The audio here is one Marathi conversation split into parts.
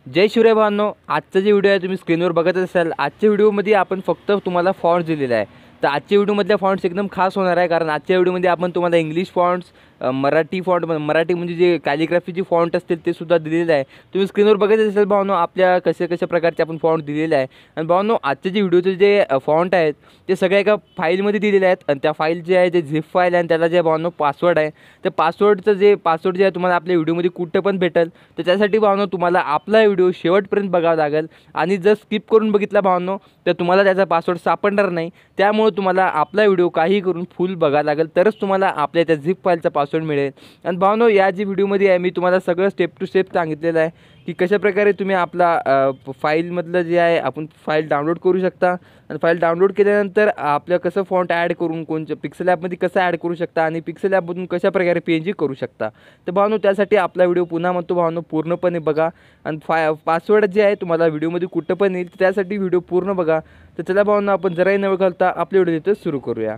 जय शिवराय भावांनो, आजचा जे व्हिडिओ आहे तुम्ही स्क्रीनवर बघत असाल. आजच्या व्हिडिओमध्ये आपण फक्त तुम्हाला फॉन्ट्स दिलेला आहे. तर आजच्या व्हिडिओमधल्या फॉन्ट्स एकदम खास होणार आहे, कारण आजच्या व्हिडिओमध्ये आपण तुम्हाला English fonts, Marathi font, Marathi म्हणजे जे कॅलिग्राफीचे फॉन्ट असतील ते सुद्धा दिलेलं आहे. तुम्ही स्क्रीनवर बघत असाल भावांनो, आपल्या कशा प्रकारचे आपण फॉन्ट दिलेले आहे. आणि भावांनो, आजचे जे व्हिडिओचे जे फॉन्ट आहेत ते सगळे एका फाईलमध्ये दिलेले आहेत. आणि त्या फाईल जे आहे ते झिप फाईल आहे आणि त्याला जे भावांनो पासवर्ड आहे. त्या पासवर्ड जे आहे तुम्हाला आपल्या व्हिडिओमध्ये कुठे पण भेटेल. तर त्यासाठी भावांनो तुम्हाला आपला व्हिडिओ शेवटपर्यंत बघावा लागेल. आणि जर स्किप करून बघितला भावांनो तर तुम्हाला त्याचा पासवर्ड सापडणार नाही. त्यामुळे तुम्हाला आपला व्हिडिओ काही करून फुल बघावा लागेल, तरच तुम्हाला आपल्या त्या झिप फाईलचा पासवर्ड मिळेल. आणि भावांनो, या जी व्हिडिओमध्ये आहे मी तुम्हाला सगळं स्टेप टू स्टेप सांगितलेलं आहे की कशाप्रकारे तुम्ही आपला फाईलमधलं जे आहे आपण फाईल डाउनलोड करू शकता. आणि फाईल डाउनलोड केल्यानंतर आपलं कसं फॉन्ट ॲड करून कोणत्या पिक्सेल ॲपमध्ये कसं ॲड करू शकता आणि पिक्सेल ॲपमधून कशाप्रकारे PNG करू शकता. तर भावांनो, त्यासाठी आपला व्हिडिओ पुन्हा म्हणतो भावांनो पूर्णपणे बघा. आणि पासवर्ड जे आहे तुम्हाला व्हिडिओमध्ये कुठं पण येईल, त्यासाठी व्हिडिओ पूर्ण बघा. तर चला भावांनो, आपण जराही न घालता आपल्या व्हिडिओ इथं सुरू करूया.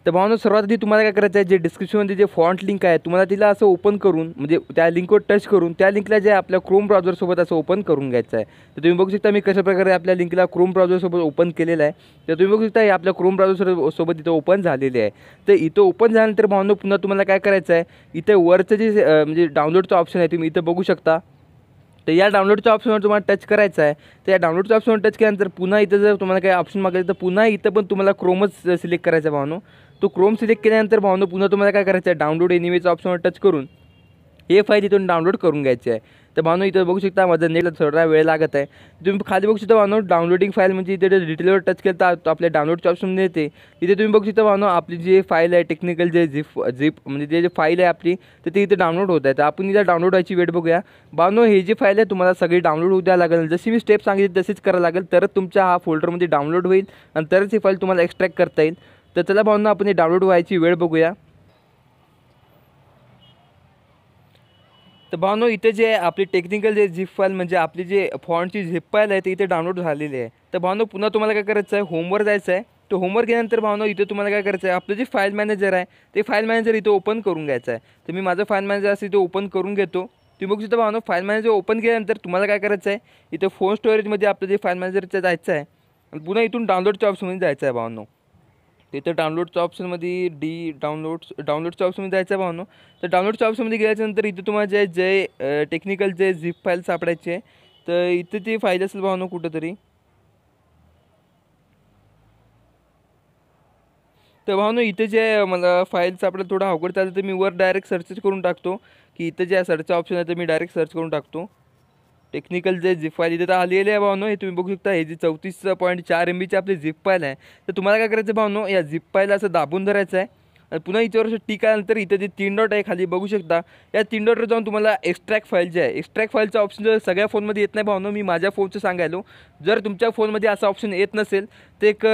तर भावांनो, सर्वात आधी तुम्हाला काय करायचं आहे, जे डिस्क्रिप्शनमध्ये जे फॉन्ट लिंक आहे तुम्हाला तिला असं ओपन करून, म्हणजे त्या लिंकवर टच करून त्या लिंकला जे आपल्या क्रोम ब्राउझरसोबत असं ओपन करून घ्यायचं आहे. तर तुम्ही बघू शकता मी कशाप्रकारे आपल्या लिंकला क्रोम ब्राउझरसोबत ओपन केलेलं आहे. तर तुम्ही बघू शकता हे आपल्या क्रोम ब्राउझरसोबत इथं ओपन झालेले आहे. तर इथं ओपन झाल्यानंतर भावांनो पुन्हा तुम्हाला काय करायचं आहे, इथं वरचं जे म्हणजे डाउनलोडचं ऑप्शन आहे तुम्ही इथं बघू शकता. तर या डाउनलोडच्या ऑप्शनवर तुम्हाला टच करायचं आहे. तर या डाउनलोडच्या ऑप्शनवर टच केल्यानंतर पुन्हा इथं जर तुम्हाला काही ऑप्शन मागेल तर पुन्हा इथं पण तुम्हाला क्रोमच सिलेक्ट करायचा आहे भावांनो. तो क्रोम सिलेक्ट केल्यानंतर भावांनो पुन्हा तुम्हाला काय करायचं आहे, डाउनलोड एनिवेच्या ऑप्शनवर टच करून हे फाईल इथून डाउनलोड करून घ्यायची आहे. तर भावांनो, इथं बघू शकता माझं नेटला थोडा वेळ लागत आहे. तुम्ही खाली बघू शकता भावांनो डाउनलोडिंग फाईल, म्हणजे इथे डिटेलवर टच केलं तर आपल्या डाउनलोडच्या ऑप्शनमध्ये येते. इथे तुम्ही बघू शकता भावांनो आपली जी फाईल आहे टेक्निकल जे झिप म्हणजे जे फाईल आहे आपली, तर ते इथे डाउनलोड होत आहे. तर आपण इथं डाउनलोड व्हायची वेट बघूया. भावांनो, ही जी फाईल आहे तुम्हाला सगळी डाउनलोड होऊ द्यावं लागेल. जशी मी स्टेप सांगितली तसेच करावं लागेल, तरच तुमच्या हा फोल्डरमध्ये डाउनलोड होईल आणि तरच ही फाईल तुम्हाला एक्स्ट्रॅक्ट करता येईल. तर चला भावांनो, आपण हे डाउनलोड व्हायची वेळ बघूया. तर भावांनो, इथे जे आपली टेक्निकल जे झिप फाईल म्हणजे आपली जे फॉन्टची झिप फाईल आहे ते इथे डाउनलोड झालेली आहे. तर भावांनो, पुन्हा तुम्हाला काय करायचं आहे, होमवर जायचं आहे. तर होमवर गेल्यानंतर भावांनो इथे तुम्हाला काय करायचं आहे, आपलं जे फाईल मॅनेजर आहे ते फाईल मॅनेजर इथे ओपन करून घ्यायचं आहे. तर मी माझं फाईल मॅनेजर असं इथे ओपन करून घेतो. तुम्ही बघू शकता भावांनो, फाईल मॅनेजर ओपन केल्यानंतर तुम्हाला काय करायचं आहे, इथं फोन स्टोरेजमध्ये आपलं जे फाईल मॅनेजरचं जायचं आहे आणि पुन्हा इथून डाउनलोडच्या ऑप्शनमध्ये जायचं आहे भावांनो. तिथं डाउनलोडच्या ऑप्शनमध्ये डाउनलोडच्या ऑप्शनमध्ये जायचं आहे भावांनो. तर डाउनलोडच्या ऑप्शनमध्ये गेल्याच्यानंतर इथं तुम्हाला जे टेक्निकल जे झिप फाईल सापडायची आहे, तर इथं ती फाईल असेल भावांनो कुठंतरी. तर भावांनो, इथे जे मला फाईल सापडेल थोडं अवघड चालतं, तर मी वर डायरेक्ट सर्च करून टाकतो की इथं जे सर्च ऑप्शन आहे तर मी डायरेक्ट सर्च करून टाकतो टेक्निकल जे झिप फाईल. इथे तर आलेले आहे भावांनो, हे तुम्ही बघू शकता. हे जी 34.4 MB आपली झिप फाईल आहे. तर तुम्हाला काय करायचं भावांनो, या झिप फाईलला असं दाबून धरायचं आहे आणि पुन्हा याच्यावर असं टिक आल्यानंतर इथं जे 3 डॉट आहे खाली बघू शकता, या 3 डॉटवर जाऊन तुम्हाला एक्स्ट्रॅक्ट फाईल जे आहे, एक्स्ट्रॅक्ट फाईलचा ऑप्शन जर सगळ्या फोनमध्ये येत नाही भावांनो, मी माझ्या फोनचं सांगायलो. जर तुमच्या फोनमध्ये असा ऑप्शन येत नसेल तर एक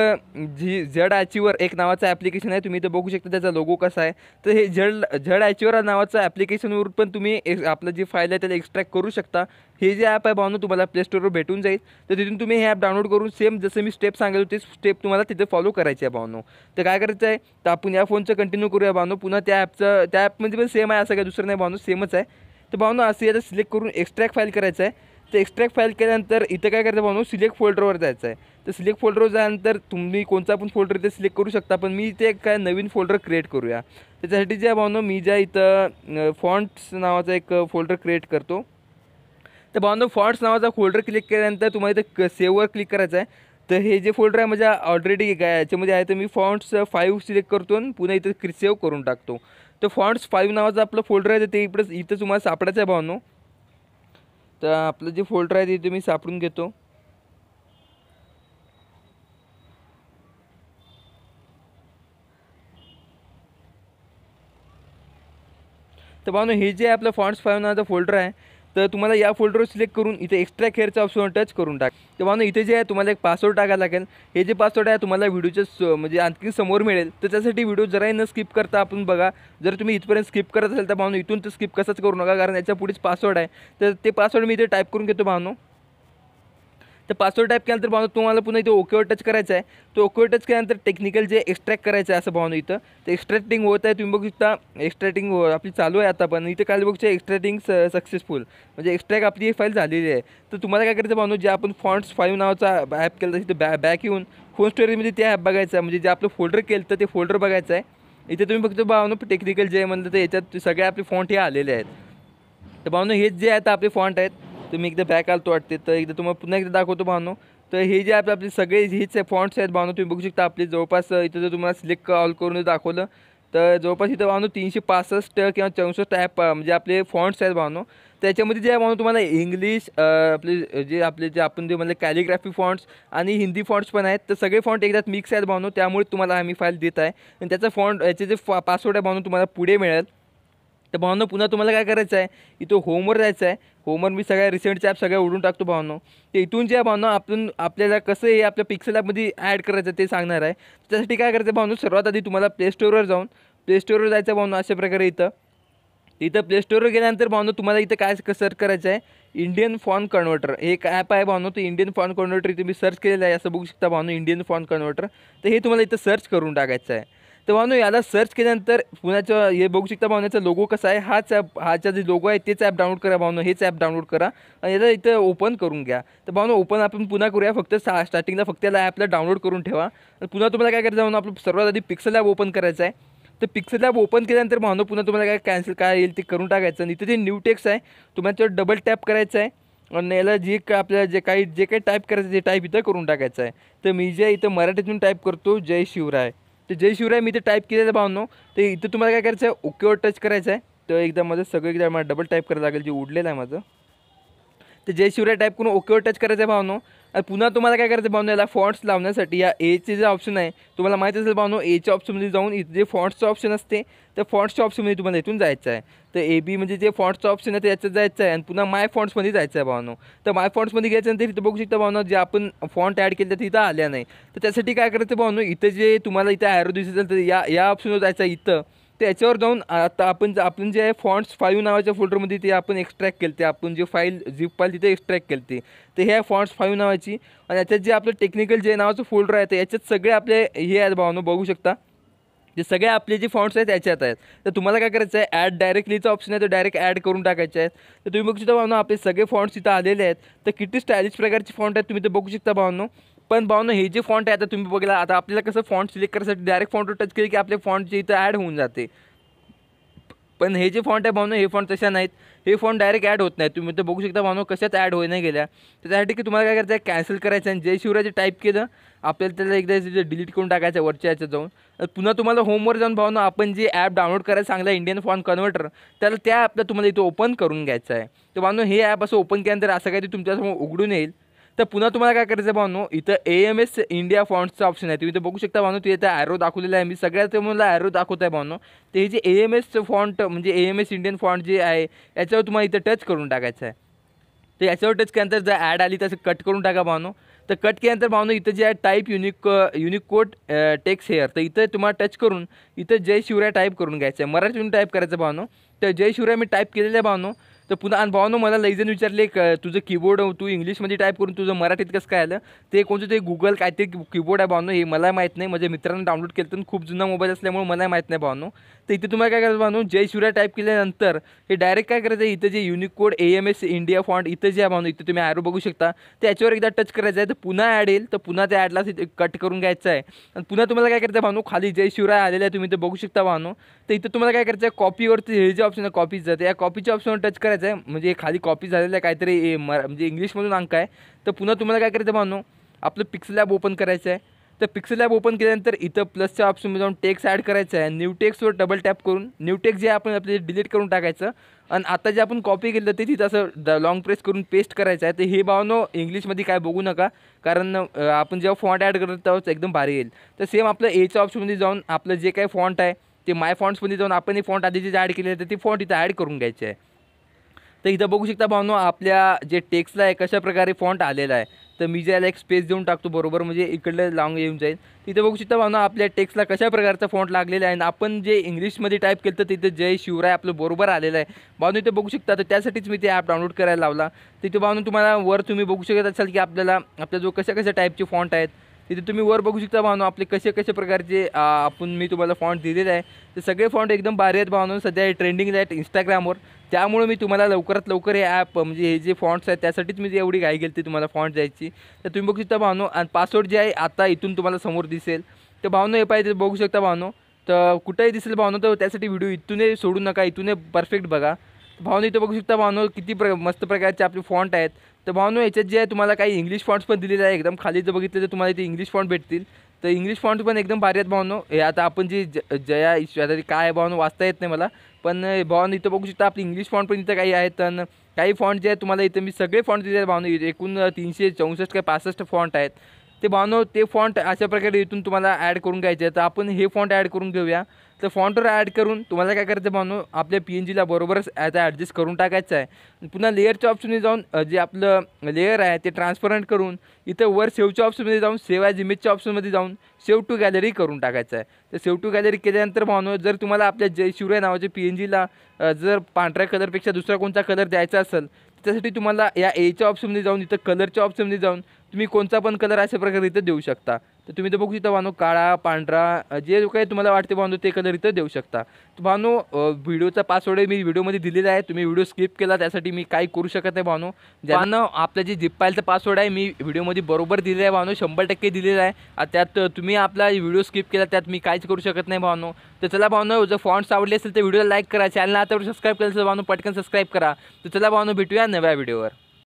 झेड अचिव्हर एक नावाचं ॲप्लिकेशन आहे. तुम्ही इथं बघू शकता त्याचा लोगो कसा आहे. तर हे झेड अचिव्हर नावाचं ॲप्लिकेशनवर पण तुम्ही आपलं जी फाईल आहे त्याला एक्स्ट्रॅक्ट करू शकता. हे जे ॲप आहे भावांनो तुम्हाला प्ले स्टोरवर भेटून जाईल. तर तिथून तुम्ही हे ॲप डाउनलोड करून सेम जसं मी स्टेप सांगितलं ते स्टेप तुम्हाला तिथे फॉलो करायचे आहे भावांनो. तर काय करायचं आहे, तर आपण या फोनचं कंटिन्यू करूया भावांनो. पुन्हा त्या ॲपमध्ये पण सेम आहे, असं काय दुसरं नाही भावांनो, सेमच आहे. तर भावांनो, असं याला सिलेक्ट करून एक्स्ट्रॅक्ट फाईल करायचं आहे. तर एक्स्ट्रॅक्ट फाईल केल्यानंतर इथं काय करायचं भावांनो, सिलेक्ट फोल्डरवर जायचं आहे. तर सिलेक्ट फोल्डरवर जाल्यानंतर तुम्ही कोणता पण फोल्डर इथे सिलेक्ट करू शकता, पण मी इथे काय नवीन फोल्डर क्रिएट करूया. त्याच्यासाठी जे भावांनो मी ज्या इथं फॉन्ट्स नावाचा एक फोल्डर क्रिएट करतो. तर भावांनो, फॉन्ट्स नावाचा फोल्डर क्लिक केल्यानंतर तुम्हाला इथं सेव्हवर क्लिक करायचं आहे. तर हे जे फोल्डर आहे म्हणजे ऑलरेडी काय याच्यामध्ये आहे, तर मी फॉन्ट्स 5 सिलेक्ट करतो आणि पुन्हा इथं सेव्ह करून टाकतो. तर फॉन्ट्स 5 नावाचं आपलं फोल्डर आहे, तर ते इथं तुम्हाला सापडायचं आहे भावांनो. तर आपलं जे फोल्डर आहे ते मी सापडून घेतो. तर भावांनो, हे जे आपलं फॉन्ट्स 5 नावाचं फोल्डर आहे, तर तुम्हाला या फोल्डरवर सिलेक्ट करून इथे एक्स्ट्रॅक्ट हेअरच्या ऑप्शनवर टच करून टाक. तर भावांनो, इथे जे आहे तुम्हाला एक पासवर्ड टाकायला लागेल. हे जे पासवर्ड आहे तुम्हाला व्हिडिओच्या म्हणजे आणखी समोर मिळेल. तर त्यासाठी व्हिडिओ जराही न स्किप करता आपण बघा. जर तुम्ही इथपर्यंत स्किप करत असाल तर भावांनो इथून तर स्किप कसंच करू नका, कारण याच्या पुढेच पासवर्ड आहे. तर ते पासवर्ड मी इथे टाईप करून घेतो भावांनो. तर पासवर्ड टाईप केल्यानंतर भावनो तुम्हाला पुन्हा इथे ओकेवर टच करायचं आहे. तो ओकेवर टच केल्यानंतर टेक्निकल जे एक्स्ट्रॅक्ट करायचं आहे असं भावनो इथं ते एक्स्ट्रॅक्टिंग होत आहे. तुम्ही बघू शकता एक्स्ट्रॅक्टिंग आपली चालू आहे आता, पण इथे काय बघू शकता एक्स्ट्रॅक्टिंग सक्सेसफुल म्हणजे एक्स्ट्रॅक्ट आपली ही फाईल झालेली आहे. तर तुम्हाला काय करायचं भावनो, जे आपण फॉन्ट्स 5 नावाचा ॲप केलं तर तिथे बॅक येऊन फोन स्टोरेजमध्ये ते ॲप बघायचं आहे, म्हणजे जे आपलं फोल्डर केलं तर ते फोल्डर बघायचं आहे. इथे तुम्ही बघतो भावनो टेक्निकल जे म्हणलं तर याच्यात सगळे आपले फॉन्ट हे आलेले आहेत. तर भावनो हेच जे आहेत आपले फॉन्ट आहेत. तुम्ही एकदा बॅक आलतो वाटते, तर एकदा तुम्हाला पुन्हा एकदा दाखवतो भावनो. तर हे जे आपले सगळे हेच फॉन्ट्स आहेत भावनो, तुम्ही बघू शकता आपले जवळपास इथं जर तुम्हाला सिलेक्ट ऑल करून दाखवलं तर जवळपास इथं भावनो 365 किंवा 64 ॲप म्हणजे आपले फॉन्ट्स आहेत भावनो. त्याच्यामध्ये जे आहे भावनो तुम्हाला इंग्लिश जे आपण जे म्हणलं कॅलिग्राफी फॉन्ट्स आणि हिंदी फॉन्ट्स पण आहेत. तर सगळे फॉन्ट एकदाच मिक्स आहेत भावनो, त्यामुळे तुम्हाला आम्ही फाईल देत आहे. आणि त्याचा फॉन्ट याचे जे पासवर्ड आहे भावनो तुम्हाला पुढे मिळेल. तर भावनो पुन्हा तुम्हाला काय करायचं आहे, इथं होमवर जायचं आहे. होमवर मी सगळ्या रिसेंटच्या ॲप सगळ्या उडून टाकतो भावनो. ते इथून जे आहे भावनो आपल्याला कसं हे आपल्या पिक्सेल ॲपमध्ये ॲड करायचं ते सांगणार आहे. त्यासाठी काय करायचं भावनो, सर्वात आधी तुम्हाला प्ले स्टोअरवर जाऊन प्ले स्टोअरवर जायचं भावनो. अशा प्रकारे इथं प्ले स्टोअरवर गेल्यानंतर भावनो तुम्हाला इथं काय सर्च करायचं आहे, इंडियन फॉन्ट कन्व्हर्टर हे एक ॲप आहे भावनो. तर इंडियन फॉन्ट कन्व्हर्टर इथे मी सर्च केलेलं आहे असं बघू शकता भावनो, इंडियन फॉन्ट कन्व्हर्टर. तर हे तुम्हाला इथं सर्च करून टाकायचं आहे. तर भावनो याला सर्च केल्यानंतर पुण्याचं हे बघू शकता भावण्याचा लोगो कसा आहे, हाचा जे लोगो आहे तेच ॲप डाउनलोड करा भावनो. हेच ॲप डाउनलोड करा आणि याला इथं ओपन करून घ्या. तर भावनो ओपन आपण पुन्हा करूया. फक्त स्टार्टिंगला फक्त याला ॲपला डाउनलोड करून ठेवा. आणि पुन्हा तुम्हाला काय करायचं भावनो, आपलं सर्वात आधी पिक्सेल ॲप ओपन करायचं आहे. तर पिक्सेल ॲप ओपन केल्यानंतर भावनो पुन्हा तुम्हाला काय येईल ते करून टाकायचं. आणि इथं जे न्यू टेक्स्ट आहे तुम्हाला त्यावर डबल टॅप करायचं आहे आणि याला आपल्याला जे काही टाईप करायचं ते टाईप इथं करून टाकायचं आहे. तर मी जे इथं मराठीतून टाईप करतो जय शिवराय. तर जय शिवराय मी इथे टाईप केलेलं भावनो. तर इथं तुम्हाला काय करायचं आहे, ओकेवर टच करायचं आहे. तर एकदा माझं सगळं एकदा मला डबल टाईप करायला लागेल जे उडलेलं आहे माझं. तर जय शिवराय टाईप करून ओकेवर टच करायचं आहे भावनो. आणि पुन्हा तुम्हाला काय करायचं भावनो, याला फॉन्ट्स लावण्यासाठी या एचे जे ऑप्शन आहे तुम्हाला माहीत असेल भावनो, एच्या ऑप्शनमध्ये जाऊन इथे जे फॉन्ट्सचं ऑप्शन असते तर फॉन्ट्सच्या ऑप्शनमध्ये तुम्हाला इथून जायचं आहे. तर ए बी म्हणजे जे फॉन्ट्सचं ऑप्शन आहे त्याच्यात जायचं आहे आणि पुन्हा माय फॉन्ट्समध्ये जायचं आहे भावनो. तर माय फॉन्ट्समध्ये घ्यायच्यानंतर इथं बघू शकता भावनो, जे आपण फॉन्ट ॲड केलं तर इथं आल्या नाही. तर त्यासाठी काय करायचं भावनो, इथं जे तुम्हाला इथं ॲरो दिसत असेल तर या ऑप्शनवर जायचं आहे इथं. त्याच्यावर जाऊन आता आपण जे आहे फॉन्ट्स 5 नावाच्या फोल्डरमध्ये ते आपण एक्स्ट्रॅक्ट केलं ते आपण जे झिप फाईल तिथे एक्स्ट्रॅक्ट केली ते. तर हे आहे फॉन्ट्स 5 नावाची. आणि याच्यात जे आपलं टेक्निकल जे नावाचं फोल्डर आहे तर याच्यात सगळे आपले हे आहेत भावनो, बघू शकता जे सगळे आपले जे फॉन्ट्स आहेत त्याच्यात आहेत. तर तुम्हाला काय करायचं आहे, ॲड डायरेक्टलीचा ऑप्शन आहे तो डायरेक्ट ॲड करून टाकायचे आहेत. तर तुम्ही बघू शकता भावनो आपले सगळे फॉन्ट्स इथं आलेले आहेत. तर किती स्टायलिश प्रकारचे फॉन्ट आहेत तुम्ही ते बघू शकता भावनो. पण भावनो हे जे फॉन्ट आहे आता तुम्ही बघला, आता आपल्याला कसं फॉन्ट सिलेक्ट करायसाठी डायरेक्ट फॉन्टवर टच केले की आपले फॉन्ट जे इथं ॲड होऊन जाते. पण हे जे फॉन्ट आहे भावनो, हे फॉन्ट तशा नाहीत. हे फॉन्ट डायरेक्ट ॲड होत नाहीत. तुम्ही तर बघू शकता भावनो कशात ॲड होई नाही गेल्या. तर त्यासाठी की तुम्हाला काय करायचं आहे, कॅन्सल करायचं आहे. जय शिवराय टाईप केलं आपल्याला त्याला एकदा डिलीट करून टाकायचं आहे वरच्या याच्यात जाऊन. पुन्हा तुम्हाला होमवर जाऊन भावनो आपण जे ॲप डाउनलोड करायला सांगला इंडियन फॉन्ट कन्व्हर्टर, त्याला त्या ॲपला तुम्हाला इथं ओपन करून घ्यायचं आहे. तर भावनो हे ॲप असं ओपन केल्यानंतर असं काही तुमच्यासमोर उघडून येईल. तर पुन्हा तुम्हाला काय करायचं भावनो, इथं AMS इंडिया फॉन्ट्सचं ऑप्शन आहे. तुम्ही इथं बघू शकता भावनो, ते इथं ॲरो दाखवलेलं आहे. मी सगळ्यात मला ॲरो दाखवत आहे भावनो. तर हे जे AMS फॉन्ट म्हणजे AMS इंडियन फॉन्ट जे आहे याच्यावर तुम्हाला इथं टच करून टाकायचं आहे. तर याच्यावर टच केल्यानंतर जर ॲड आली तसं कट करून टाका भावनो. तर कट केल्यानंतर भावनो इथं जे आहे type unique code text hair, तर इथं तुम्हाला टच करून इथं जय शिवराय टाईप करून घ्यायचं आहे. मराठीतून टाईप करायचं भावनो. तर जय शिवराय मी टाईप केलेलं आहे भावनो. तर पुन्हा भावनो मला लई जण विचारले तुझं कीबोर्ड तू इंग्लिशमध्ये टाईप करून तुझं मराठीत कसं काय आलं. ते कोणतं ते गुगल काय ते कीबोर्ड आहे भावनो, हे मला माहीत नाही. माझ्या मित्रांनी डाउनलोड केलं तर खूप जुना मोबाईल असल्यामुळे मला माहीत नाही भावनो. तर इथे तुम्हाला काय करायचं भावनो, जय शिवराय टाईप केल्यानंतर हे डायरेक्ट काय करायचं आहे, इथं जे unique code AMS India font इथं जे आहे भावनो, इथं तुम्ही ॲरो बघू शकता त्याच्यावर एकदा टच करायचं आहे. तर पुन्हा ॲड येईल. तर पुन्हा त्या ॲडला कट करून घ्यायचं आहे. आणि पुन्हा तुम्हाला काय करायचं आहे भावनो, खाली जय शिवराय आलेलं आहे तुम्ही इथं बघू शकता भावनो. तर इथं तुम्हाला काय करायचं आहे, कॉपीवरती हे जे ऑप्शन आहे कॉपीचं, तर या कॉपीच्या ऑप्शनवर टच करायचं आहे. म्हणजे खाली कॉपी झालेलं आहे काहीतरी म्हणजे इंग्लिशमधून अंक आहे. तर पुन्हा तुम्हाला काय करायचं भावनो, आपलं पिक्सेल ॲप ओपन करायचं आहे. तर पिक्सेल ॲप ओपन केल्यानंतर इथं प्लसच्या ऑप्शनमध्ये जाऊन टेक्स्ट ॲड करायचं आहे. न्यू टेक्स्टवर डबल टॅप करून न्यू टेक्स्ट जे आपण आपले डिलीट करून टाकायचं. आणि आता जे आपण कॉपी केलं ते तिथं असं लॉंग प्रेस करून पेस्ट करायचं आहे. तर हे भावनो इंग्लिशमध्ये काय बघू नका, कारण आपण जेव्हा फॉन्ट ॲड करतो तेव्हाच एकदम भारी येईल. तर सेम आपलं एच्या ऑप्शनमध्ये जाऊन आपलं जे काही फॉन्ट आहे ते माय फॉन्ट्समध्ये जाऊन आपण हे फॉन्ट आधी जे ॲड केले तर ते फॉन्ट इथं ॲड करून घ्यायचे आहे. तर इथं बघू शकता भावनो आपल्या जे टेक्स्टला आहे कशा प्रकारे फॉन्ट आलेला आहे. तर मी ज्याला एक स्पेस देऊन टाकतो बरोबर, म्हणजे इकडलं लाँग येऊन जाईल. तिथे बघू शकता भावनो आपल्या टेक्स्टला कशा प्रकारचा फॉन्ट लागलेला आहे आणि आपण जे इंग्लिशमध्ये टाईप केलं तर तिथे जय शिवराय आपलं बरोबर आलेलं आहे भावनो. इथे बघू शकता, तर त्यासाठीच मी ते ॲप डाउनलोड करायला लावला. तिथे भावनो तुम्हाला वर तुम्ही बघू शकत असाल की आपल्या जो कशा टाईपचे फॉन्ट आहेत तिथे तुम्ही वर बघू शकता भावनो आपले कसे प्रकारचे मी तुम्हाला फॉन्ट दिलेले आहे. ते सगळे फॉन्ट एकदम भारी आहेत भावनो, सध्या ट्रेंडिंगला आहेत इंस्टाग्रामवर. त्यामुळे मी तुम्हाला लवकरात लवकर हे ॲप म्हणजे हे जे फॉन्ट्स आहेत त्यासाठीच मी एवढी घाई केली होती तुम्हाला फॉन्ट द्यायची. तर तुम्ही बघू शकता भावनो, आणि पासवर्ड जे आहे आता इथून तुम्हाला समोर दिसेल. तर भावनो हे पाहिजे बघू शकता भावनो, तर कुठेही दिसेल भावनो, तर त्यासाठी व्हिडिओ इथूनही सोडू नका, इथूनही परफेक्ट बघा. भावनो इथं बघू शकता भावनो किती मस्त प्रकारचे आपले फॉन्ट आहेत. तर भावनो याच्यात जे आहे तुम्हाला काही इंग्लिश फॉन्ट्स पण दिलेले आहे. एकदम खाली जर बघितलं तर तुम्हाला इथे इंग्लिश फॉन्ट भेटतील. तर इंग्लिश फॉन्ट पण एकदम भारी आहेत भावनो. हे आता आपण जे जया आता काय आहे भावनो वाचता येत नाही मला, पण भावनो इथं बघू शकता आपली इंग्लिश फॉन्ट पण इथं काही आहेत. आणि काही फॉन्ट जे आहेत तुम्हाला इथं मी सगळे फॉन्ट दिले आहेत भावनो, एकूण 364 काय 65 फॉन्ट आहेत. ते भावनो ते फॉन्ट अशा प्रकारे इथून तुम्हाला ॲड करून घ्यायचे आहे. तर आपण हे फॉन्ट ॲड करून घेऊया. तर फॉन्टवर ॲड करून तुम्हाला काय करायचं भावनो, आपल्या PNGला बरोबरच आता ॲडजस्ट करून टाकायचं आहे. पुन्हा लेअरच्या ऑप्शनमध्ये जाऊन जे आपलं लेअर आहे ते ट्रान्सपरंट करून इथं वर सेव्हच्या ऑप्शनमध्ये जाऊन सेव्ह ॲज इमेजच्या ऑप्शनमध्ये जाऊन सेव्ह टू गॅलरी करून टाकायचं आहे. तर सेव्ह टू गॅलरी केल्यानंतर भावनो जर तुम्हाला आपल्या जय शिवराय नावाच्या PNGला जर पांढऱ्या कलरपेक्षा दुसरा कोणता कलर द्यायचा असेल, त्यासाठी तुम्हाला या एच्या ऑप्शनमध्ये जाऊन इथं कलरच्या ऑप्शनमध्ये जाऊन तुम्ही कोणता पण कलर अशा प्रकारे इथं देऊ शकता. तर तुम्ही तर बघू शकता भावनो, काळा पांढरा जे काही तुम्हाला वाटते भावनो ते कलर इथं देऊ शकता. तर भावनो व्हिडिओचा पासवर्ड मी व्हिडिओमध्ये दिलेला आहे. तुम्ही व्हिडिओ स्किप केला त्यासाठी मी काही करू शकत नाही भावनो. ज्यांना आपलं जे झिप फाईलचा पासवर्ड आहे मी व्हिडिओमध्ये बरोबर दिलेला आहे भावनो, 100% दिलेला आहे. त्यात तुम्ही आपला व्हिडिओ स्किप केला त्यात मी काहीच करू शकत नाही भावनो. तर चला भावनो, जर फॉन्ट्स आवडले असेल तर व्हिडिओला लाईक करा, चॅनलला आता सबस्क्राईब केलं तर भावनो पटकन सबस्क्राईब करा. तर चला भावनो, भेटूया नव्या व्हिडिओवर.